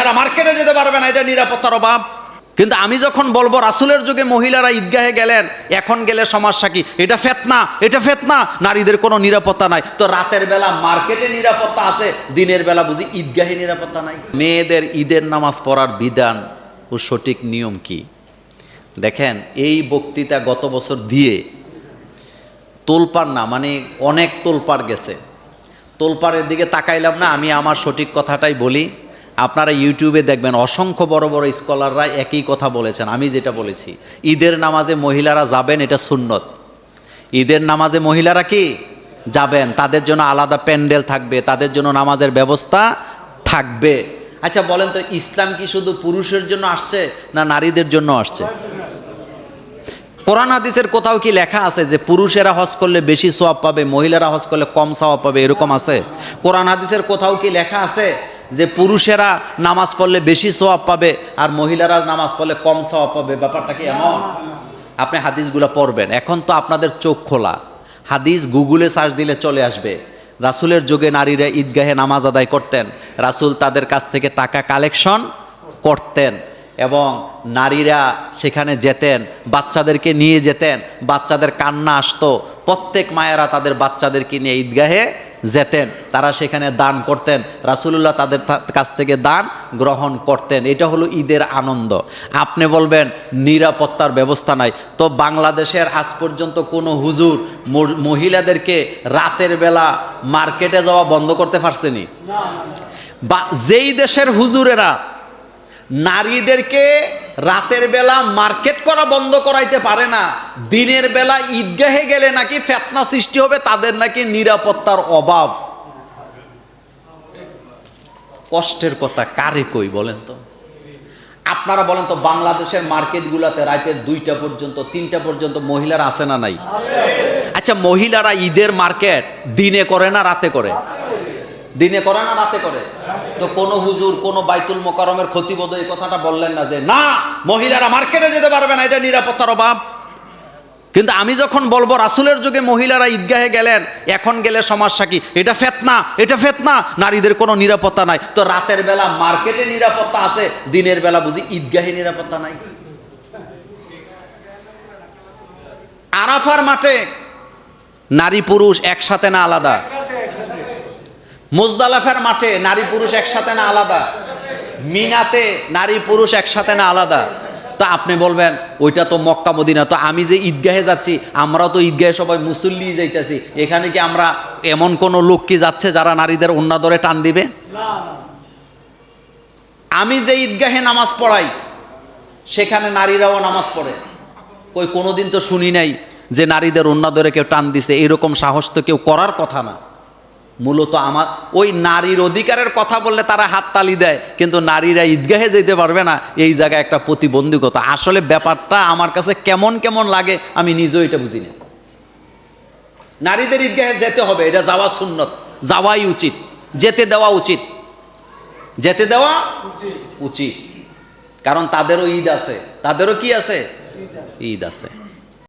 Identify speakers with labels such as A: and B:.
A: মহিলারা মার্কেটে যেতে পারবে না, এটা নিরাপত্তার অভাব। কিন্তু আমি যখন বলবো রাসূলের যুগে মহিলারা ঈদগাহে গেলেন, এখন গেলে সমস্যা কি? এটা ফিতনা, এটা ফিতনা, নারীদের কোনো নিরাপত্তা নাই। তো রাতের বেলা মার্কেটে নিরাপত্তা আছে, দিনের বেলা বুঝি ঈদগাহে নিরাপত্তা নাই? মেয়েদের ঈদের নামাজ পড়ার বিধান ও সঠিক নিয়ম কি? দেখেন, এই বক্তৃতা গত বছর দিয়ে তোলপাড় না, মানে অনেক তোলপাড় গেছে। তোলপাড়ের দিকে তাকাইলাম না, আমি আমার সঠিক কথাটাই বলি। আপনারা ইউটিউবে দেখবেন অসংখ্য বড় বড় স্কলাররা একই কথা বলেছেন, আমি যেটা বলেছি। ঈদের নামাজে মহিলারা যাবেন, এটা সুন্নত। ঈদের নামাজে মহিলারা কি যাবেন, তাদের জন্য আলাদা প্যান্ডেল থাকবে, তাদের জন্য নামাজের ব্যবস্থা থাকবে। আচ্ছা বলেন তো, ইসলাম কি শুধু পুরুষের জন্য আসছে না নারীদের জন্য আসছে? কোরআন হাদিসের কোথাও কি লেখা আছে যে পুরুষেরা হজ করলে বেশি সওয়াব পাবে, মহিলারা হজ করলে কম সওয়াব পাবে, এরকম আছে? কোরআন হাদিসের কোথাও কি লেখা আছে যে পুরুষেরা নামাজ পড়লে বেশি সওয়াব পাবে আর মহিলারা নামাজ পড়লে কম সওয়াব পাবে? ব্যাপারটা কি এমন? আপনি হাদিসগুলো পড়বেন, এখন তো আপনাদের চোখ খোলা। হাদিস গুগলে সার্চ দিলে চলে আসবে। রাসূলের যুগে নারীরা ঈদগাহে নামাজ আদায় করতেন, রাসূল তাদের কাছ থেকে টাকা কালেকশন করতেন এবং নারীরা সেখানে যেতেন, বাচ্চাদেরকে নিয়ে যেতেন, বাচ্চাদের কান্না আসতো, প্রত্যেক মায়েরা তাদের বাচ্চাদেরকে নিয়ে ঈদগাহে যেতেন, তারা সেখানে দান করতেন, রাসূলুল্লাহ তাদের কাছ থেকে দান গ্রহণ করতেন। এটা হলো ঈদের আনন্দ। আপনি বলবেন নিরাপত্তার ব্যবস্থা নাই, তো বাংলাদেশের আজ পর্যন্ত কোনো হুজুর মহিলাদেরকে রাতের বেলা মার্কেটে যাওয়া বন্ধ করতে পারছেনি? বা যেই দেশের হুজুরেরা নারীদেরকে রাতের বেলা মার্কেট করা বন্ধ করাইতে পারে না, দিনের বেলা ঈদগাহে গেলে নাকি ফিতনা সৃষ্টি হবে, তাদের নাকি নিরাপত্তার অভাব। কষ্টের কথা কারে কই বলেন তো? আপনারা বলেন তো, বাংলাদেশের মার্কেটগুলোতে রাতের 2টা পর্যন্ত 3টা পর্যন্ত মহিলারা আছে না নাই? আচ্ছা, মহিলারা ঈদের মার্কেট দিনে করে না রাতে করে? দিনে করে না রাতে করে? তো কোন হুজুর, কোন বাইতুল মোকাররমের খতিব এই কথাটা বললেন না যে না, মহিলারা মার্কেটে যেতে পারবে না, এটা নিরাপত্তার অভাব? কিন্তু আমি যখন বলবো রাসূলের যুগে মহিলারা ঈদগাহে গেলেন, এখন গেলে সমস্যা কি? এটা ফিতনা, এটা ফিতনা, নারীদের কোনো নিরাপত্তা নাই। তো রাতের বেলা মার্কেটে নিরাপত্তা আছে, দিনের বেলা বুঝি ঈদগাহে নিরাপত্তা নাই? আরাফার মাঠে নারী পুরুষ একসাথে না আলাদা? মুজদালিফার মাঠে নারী পুরুষ একসাথে না আলাদা? মিনাতে নারী পুরুষ একসাথে না আলাদা? তো আপনি বলবেন ওইটা তো মক্কা মদিনা, তো আমি যে ঈদগাহে যাচ্ছি, আমরাও তো ঈদগাহে সবাই মুসল্লি যাইতেছি, এখানে কি আমরা এমন কোন লোক কি যাচ্ছে যারা নারীদের ওন্না ধরে টান দিবে? আমি যে ঈদগাহে নামাজ পড়াই সেখানে নারীরাও নামাজ পড়ে, কই কোনোদিন তো শুনি নাই যে নারীদের ওন্না ধরে কেউ টান দিছে। এরকম সাহস তো কেউ করার কথা না। মূলত আমার ওই নারীর অধিকারের কথা বললে তারা হাততালি দেয়, কিন্তু নারীরা ঈদগাহে যেতে পারবে না, এই জায়গায় একটা প্রতিবন্ধকতা। আসলে ব্যাপারটা আমার কাছে কেমন কেমন লাগে, আমি নিজেও এটা বুঝি না। নারীদের ঈদগাহে যেতে হবে, এটা যাওয়া সুন্নত, যাওয়াই উচিত, যেতে দেওয়া উচিত, যেতে দেওয়া উচিত। কারণ তাদেরও ঈদ আছে, তাদেরও কি আছে? ঈদ আছে।